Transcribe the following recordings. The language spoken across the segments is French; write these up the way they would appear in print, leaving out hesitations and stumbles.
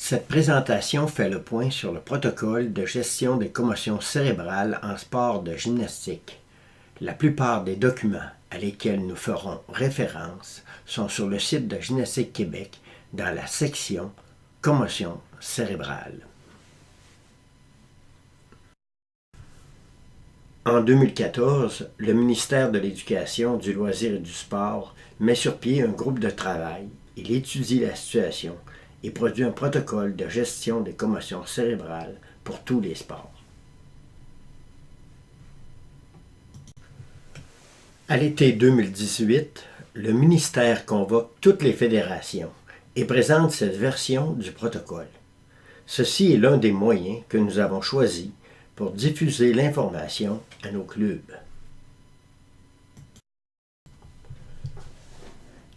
Cette présentation fait le point sur le protocole de gestion des commotions cérébrales en sport de gymnastique. La plupart des documents à lesquels nous ferons référence sont sur le site de Gymnastique Québec dans la section Commotion cérébrale. En 2014, le ministère de l'Éducation, du loisir et du sport met sur pied un groupe de travail. Il étudie la situation et produit un protocole de gestion des commotions cérébrales pour tous les sports. À l'été 2018, le ministère convoque toutes les fédérations et présente cette version du protocole. Ceci est l'un des moyens que nous avons choisi pour diffuser l'information à nos clubs.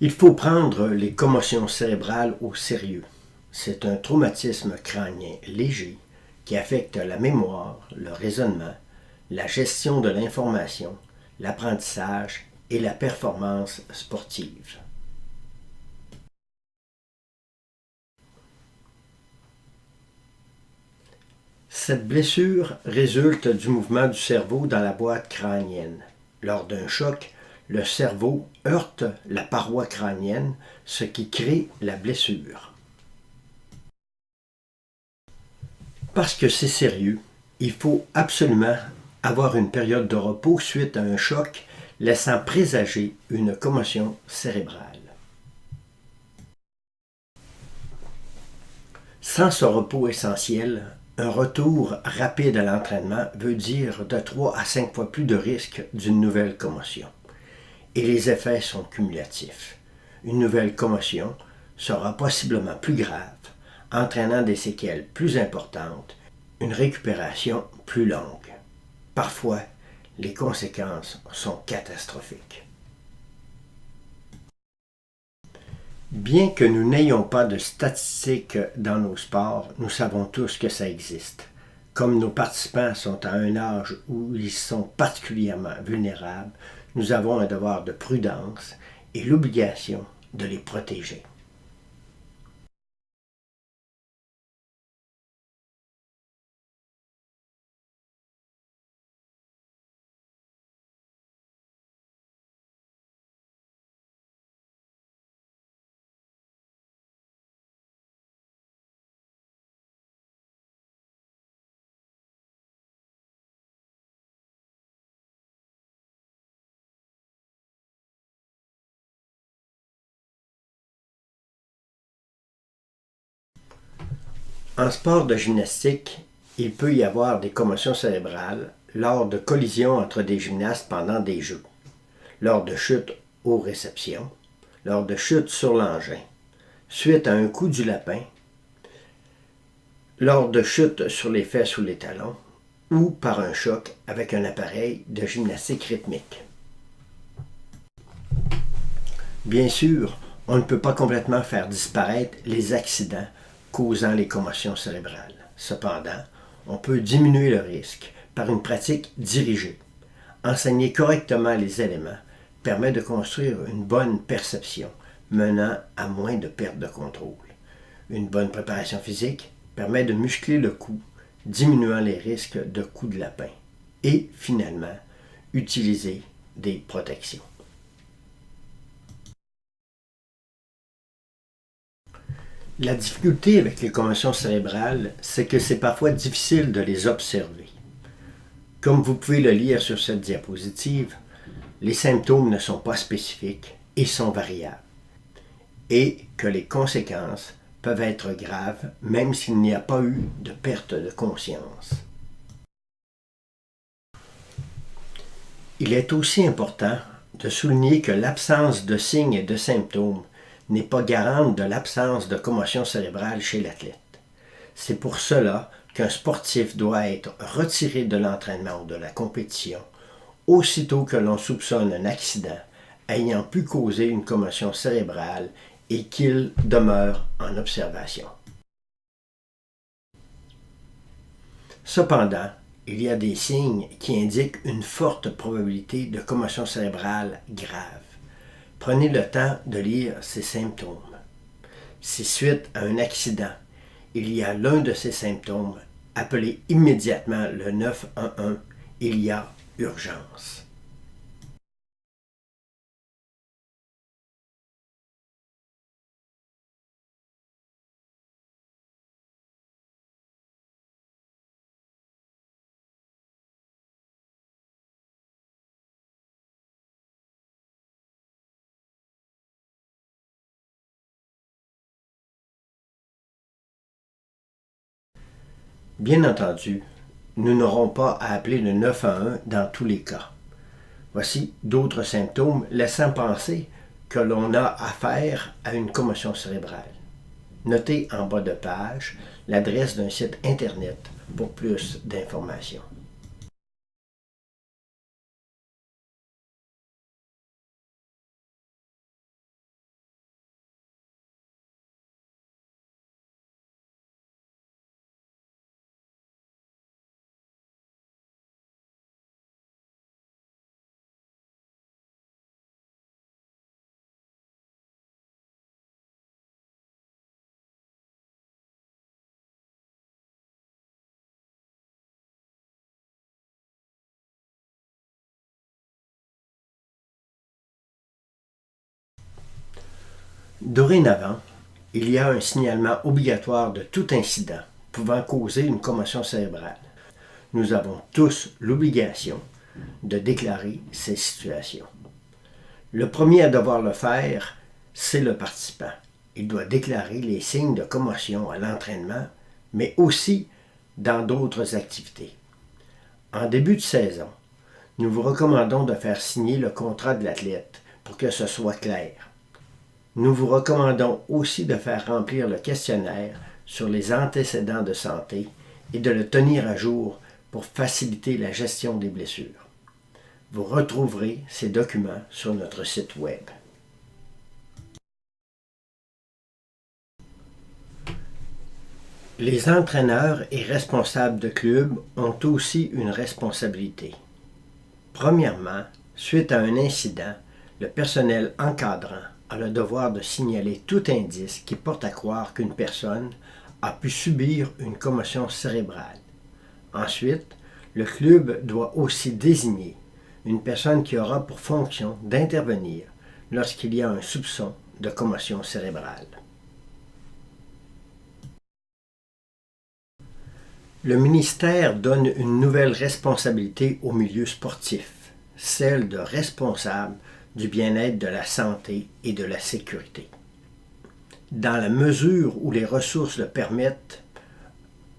Il faut prendre les commotions cérébrales au sérieux. C'est un traumatisme crânien léger qui affecte la mémoire, le raisonnement, la gestion de l'information, l'apprentissage et la performance sportive. Cette blessure résulte du mouvement du cerveau dans la boîte crânienne. Lors d'un choc, le cerveau heurte la paroi crânienne, ce qui crée la blessure. Parce que c'est sérieux, il faut absolument avoir une période de repos suite à un choc laissant présager une commotion cérébrale. Sans ce repos essentiel, un retour rapide à l'entraînement veut dire de 3 à 5 fois plus de risque d'une nouvelle commotion. Et les effets sont cumulatifs. Une nouvelle commotion sera possiblement plus grave, entraînant des séquelles plus importantes, une récupération plus longue. Parfois, les conséquences sont catastrophiques. Bien que nous n'ayons pas de statistiques dans nos sports, nous savons tous que ça existe. Comme nos participants sont à un âge où ils sont particulièrement vulnérables, nous avons un devoir de prudence et l'obligation de les protéger. En sport de gymnastique, il peut y avoir des commotions cérébrales lors de collisions entre des gymnastes pendant des jeux, lors de chutes aux réceptions, lors de chutes sur l'engin, suite à un coup du lapin, lors de chutes sur les fesses ou les talons, ou par un choc avec un appareil de gymnastique rythmique. Bien sûr, on ne peut pas complètement faire disparaître les accidents causant les commotions cérébrales. Cependant, on peut diminuer le risque par une pratique dirigée. Enseigner correctement les éléments permet de construire une bonne perception, menant à moins de perte de contrôle. Une bonne préparation physique permet de muscler le cou, diminuant les risques de coups de lapin. Et finalement, utiliser des protections. La difficulté avec les commotions cérébrales, c'est que c'est parfois difficile de les observer. Comme vous pouvez le lire sur cette diapositive, les symptômes ne sont pas spécifiques et sont variables, et que les conséquences peuvent être graves même s'il n'y a pas eu de perte de conscience. Il est aussi important de souligner que l'absence de signes et de symptômes n'est pas garante de l'absence de commotion cérébrale chez l'athlète. C'est pour cela qu'un sportif doit être retiré de l'entraînement ou de la compétition aussitôt que l'on soupçonne un accident ayant pu causer une commotion cérébrale et qu'il demeure en observation. Cependant, il y a des signes qui indiquent une forte probabilité de commotion cérébrale grave. Prenez le temps de lire ces symptômes. C'est suite à un accident il y a l'un de ces symptômes, appelez immédiatement le 911. Il y a urgence. Bien entendu, nous n'aurons pas à appeler le 911 dans tous les cas. Voici d'autres symptômes laissant penser que l'on a affaire à une commotion cérébrale. Notez en bas de page l'adresse d'un site Internet pour plus d'informations. Dorénavant, il y a un signalement obligatoire de tout incident pouvant causer une commotion cérébrale. Nous avons tous l'obligation de déclarer ces situations. Le premier à devoir le faire, c'est le participant. Il doit déclarer les signes de commotion à l'entraînement, mais aussi dans d'autres activités. En début de saison, nous vous recommandons de faire signer le contrat de l'athlète pour que ce soit clair. Nous vous recommandons aussi de faire remplir le questionnaire sur les antécédents de santé et de le tenir à jour pour faciliter la gestion des blessures. Vous retrouverez ces documents sur notre site Web. Les entraîneurs et responsables de club ont aussi une responsabilité. Premièrement, suite à un incident, le personnel encadrant a le devoir de signaler tout indice qui porte à croire qu'une personne a pu subir une commotion cérébrale. Ensuite, le club doit aussi désigner une personne qui aura pour fonction d'intervenir lorsqu'il y a un soupçon de commotion cérébrale. Le ministère donne une nouvelle responsabilité au milieu sportif, celle de responsable du bien-être de la santé et de la sécurité. Dans la mesure où les ressources le permettent,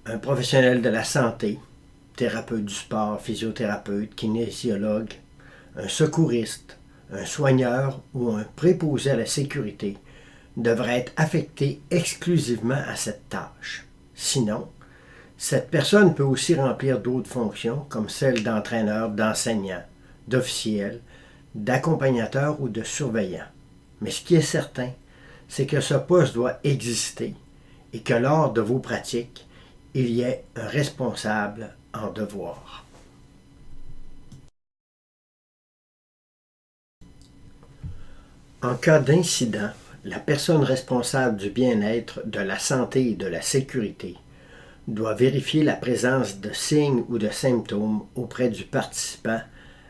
un professionnel de la santé, thérapeute du sport, physiothérapeute, kinésiologue, un secouriste, un soigneur ou un préposé à la sécurité devrait être affecté exclusivement à cette tâche. Sinon, cette personne peut aussi remplir d'autres fonctions comme celles d'entraîneur, d'enseignant, d'officiel, d'accompagnateur ou de surveillant. Mais ce qui est certain, c'est que ce poste doit exister et que lors de vos pratiques, il y ait un responsable en devoir. En cas d'incident, la personne responsable du bien-être, de la santé et de la sécurité doit vérifier la présence de signes ou de symptômes auprès du participant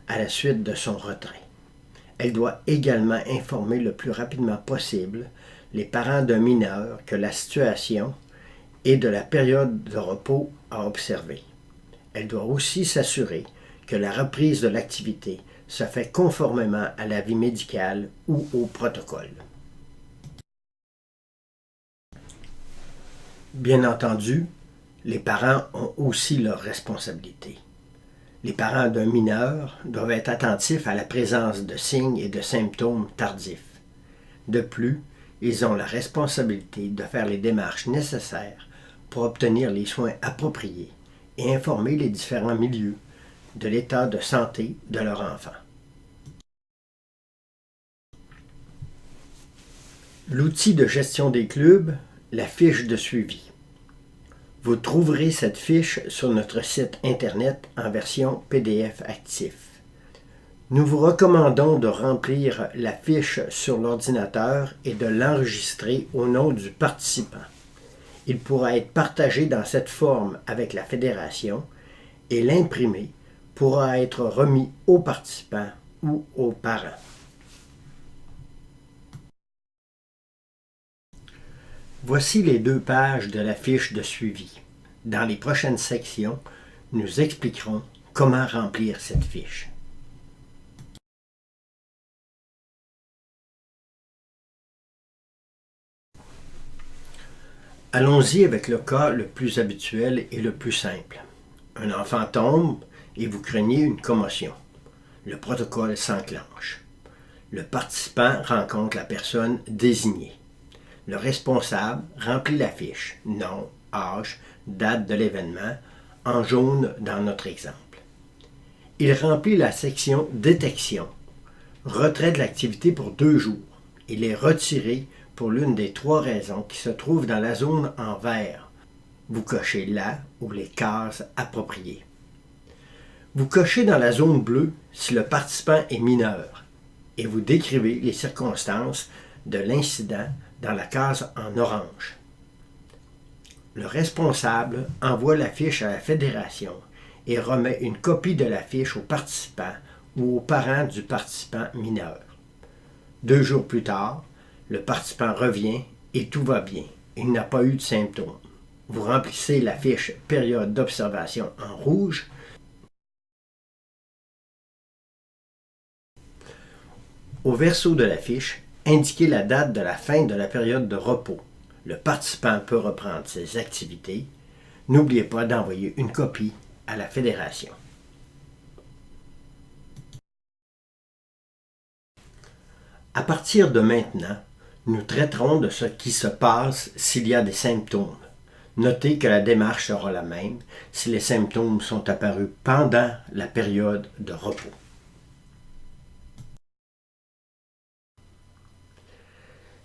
à la suite de son retrait. Elle doit également informer le plus rapidement possible les parents d'un mineur que la situation et de la période de repos à observer. Elle doit aussi s'assurer que la reprise de l'activité se fait conformément à l'avis médical ou au protocole. Bien entendu, les parents ont aussi leurs responsabilités. Les parents d'un mineur doivent être attentifs à la présence de signes et de symptômes tardifs. De plus, ils ont la responsabilité de faire les démarches nécessaires pour obtenir les soins appropriés et informer les différents milieux de l'état de santé de leur enfant. L'outil de gestion des clubs, la fiche de suivi. Vous trouverez cette fiche sur notre site Internet en version PDF actif. Nous vous recommandons de remplir la fiche sur l'ordinateur et de l'enregistrer au nom du participant. Il pourra être partagé dans cette forme avec la fédération et l'imprimé pourra être remis aux participants ou aux parents. Voici les 2 pages de la fiche de suivi. Dans les prochaines sections, nous expliquerons comment remplir cette fiche. Allons-y avec le cas le plus habituel et le plus simple. Un enfant tombe et vous craignez une commotion. Le protocole s'enclenche. Le participant rencontre la personne désignée. Le responsable remplit la fiche, nom, âge, date de l'événement, en jaune dans notre exemple. Il remplit la section détection, retrait de l'activité pour 2 jours. Il est retiré pour l'une des 3 raisons qui se trouvent dans la zone en vert. Vous cochez la ou les cases appropriées. Vous cochez dans la zone bleue si le participant est mineur et vous décrivez les circonstances de l'incident dans la case en orange. Le responsable envoie la fiche à la fédération et remet une copie de la fiche aux participants ou aux parents du participant mineur. 2 jours plus tard, le participant revient et tout va bien. Il n'a pas eu de symptômes. Vous remplissez la fiche période d'observation en rouge. Au verso de la fiche, indiquez la date de la fin de la période de repos. Le participant peut reprendre ses activités. N'oubliez pas d'envoyer une copie à la fédération. À partir de maintenant, nous traiterons de ce qui se passe s'il y a des symptômes. Notez que la démarche sera la même si les symptômes sont apparus pendant la période de repos.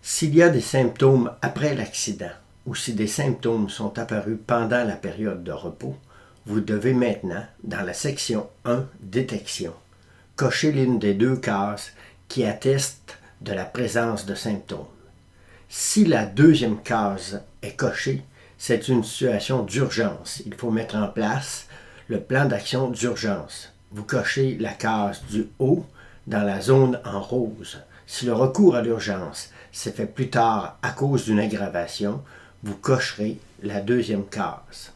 S'il y a des symptômes après l'accident ou si des symptômes sont apparus pendant la période de repos, vous devez maintenant, dans la section 1 Détection, cocher l'une des 2 cases qui attestent de la présence de symptômes. Si la 2e case est cochée, c'est une situation d'urgence. Il faut mettre en place le plan d'action d'urgence. Vous cochez la case du haut dans la zone en rose. Si le recours à l'urgence s'est fait plus tard à cause d'une aggravation, vous cocherez la 2e case.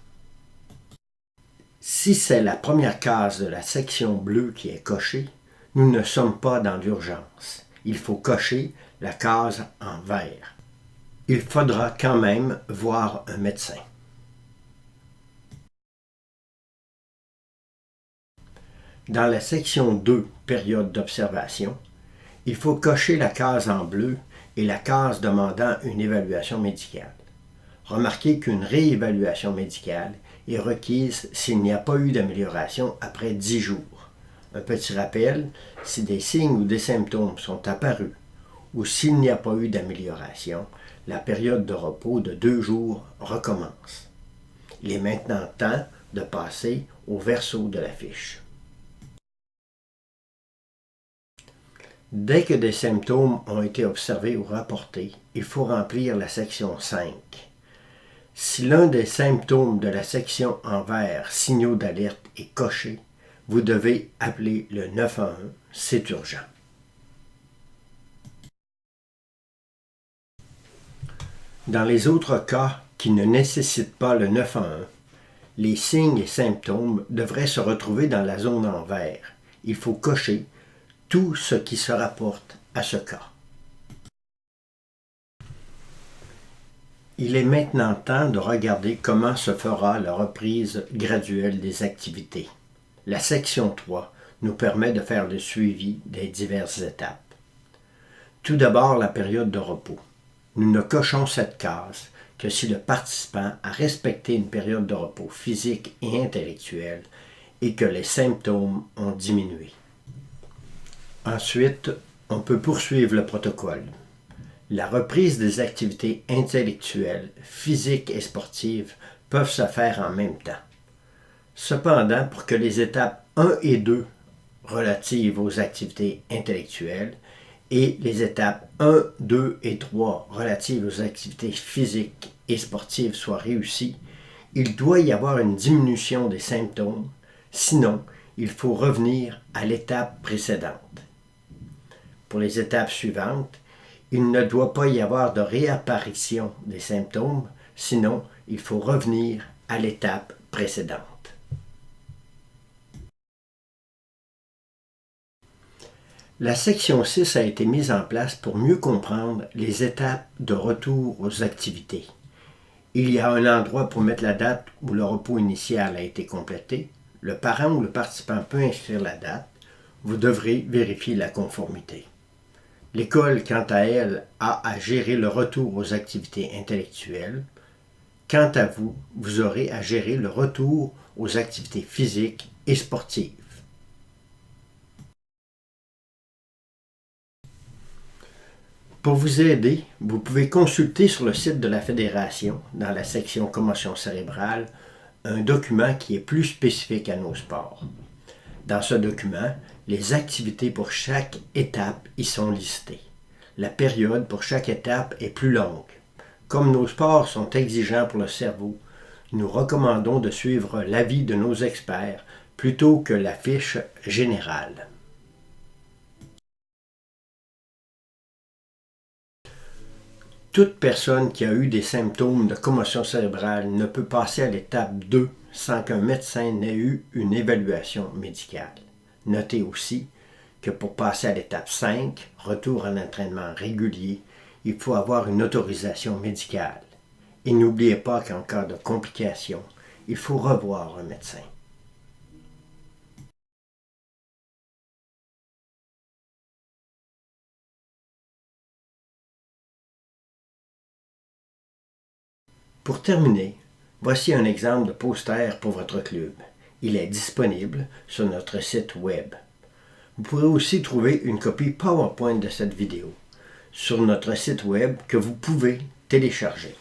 Si c'est la première case de la section bleue qui est cochée, nous ne sommes pas dans l'urgence. Il faut cocher la case en vert. Il faudra quand même voir un médecin. Dans la section 2, période d'observation, il faut cocher la case en bleu et la case demandant une évaluation médicale. Remarquez qu'une réévaluation médicale est requise s'il n'y a pas eu d'amélioration après 10 jours. Un petit rappel, si des signes ou des symptômes sont apparus ou s'il n'y a pas eu d'amélioration, la période de repos de 2 jours recommence. Il est maintenant temps de passer au verso de la fiche. Dès que des symptômes ont été observés ou rapportés, il faut remplir la section 5. Si l'un des symptômes de la section en vert, signaux d'alerte, est coché, vous devez appeler le 911, c'est urgent. Dans les autres cas qui ne nécessitent pas le 911, les signes et symptômes devraient se retrouver dans la zone en vert. Il faut cocher tout ce qui se rapporte à ce cas. Il est maintenant temps de regarder comment se fera la reprise graduelle des activités. La section 3 nous permet de faire le suivi des diverses étapes. Tout d'abord, la période de repos. Nous ne cochons cette case que si le participant a respecté une période de repos physique et intellectuel et que les symptômes ont diminué. Ensuite, on peut poursuivre le protocole. La reprise des activités intellectuelles, physiques et sportives peuvent se faire en même temps. Cependant, pour que les étapes 1 et 2 relatives aux activités intellectuelles et les étapes 1, 2 et 3 relatives aux activités physiques et sportive soit réussie, il doit y avoir une diminution des symptômes, sinon il faut revenir à l'étape précédente. Pour les étapes suivantes, il ne doit pas y avoir de réapparition des symptômes, sinon il faut revenir à l'étape précédente. La section 6 a été mise en place pour mieux comprendre les étapes de retour aux activités. Il y a un endroit pour mettre la date où le repos initial a été complété. Le parent ou le participant peut inscrire la date. Vous devrez vérifier la conformité. L'école, quant à elle, a à gérer le retour aux activités intellectuelles. Quant à vous, vous aurez à gérer le retour aux activités physiques et sportives. Pour vous aider, vous pouvez consulter sur le site de la Fédération, dans la section commotion cérébrale, un document qui est plus spécifique à nos sports. Dans ce document, les activités pour chaque étape y sont listées. La période pour chaque étape est plus longue. Comme nos sports sont exigeants pour le cerveau, nous recommandons de suivre l'avis de nos experts plutôt que la fiche générale. Toute personne qui a eu des symptômes de commotion cérébrale ne peut passer à l'étape 2 sans qu'un médecin n'ait eu une évaluation médicale. Notez aussi que pour passer à l'étape 5, retour à l'entraînement régulier, il faut avoir une autorisation médicale. Et n'oubliez pas qu'en cas de complications, il faut revoir un médecin. Pour terminer, voici un exemple de poster pour votre club. Il est disponible sur notre site web. Vous pourrez aussi trouver une copie PowerPoint de cette vidéo sur notre site web que vous pouvez télécharger.